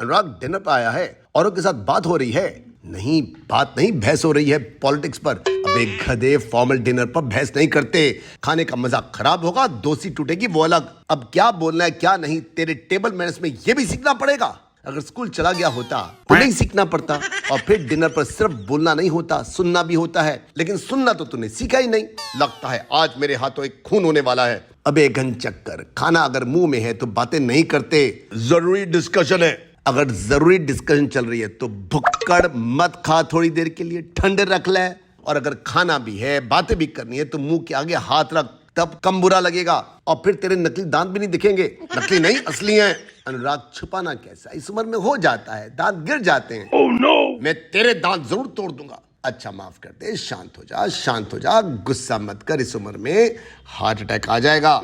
अनुराग dinner पर आया है, औरों के साथ बात हो रही है। नहीं, बात नहीं, बहस हो रही है पॉलिटिक्स पर। अबे गधे, फॉर्मल डिनर पर बहस नहीं करते। खाने का मजा खराब होगा, दोस्ती टूटेगी वो अलग। अब क्या बोलना है क्या नहीं, तेरे टेबल मैनर्स में ये भी सीखना पड़ेगा। अगर स्कूल चला गया होता तो नहीं सीखना पड़ता। और फिर डिनर पर सिर्फ बोलना नहीं होता, सुनना भी होता है। लेकिन सुनना तो तूने सीखा ही नहीं। लगता है आज मेरे हाथों एक खून होने वाला है। अबे घन चक्कर, खाना अगर मुंह में है तो बातें नहीं करते, जरूरी डिस्कशन है। अगर जरूरी डिस्कशन चल रही है तो भुक्कड़ मत खा, थोड़ी देर के लिए ठंडे रख ले। और अगर खाना भी है, बातें भी करनी है तो मुंह के आगे हाथ रख, तब कम बुरा लगेगा। और फिर तेरे नकली दांत भी नहीं दिखेंगे। नकली नहीं, असली हैं। अनुराग, छुपाना कैसा, इस उम्र में हो जाता है, दांत गिर जाते हैं। Oh no! मैं तेरे दांत जरूर तोड़ दूंगा। अच्छा माफ कर दे, शांत हो जा, शांत हो जा, गुस्सा मत कर, इस उम्र में हार्ट अटैक आ जाएगा।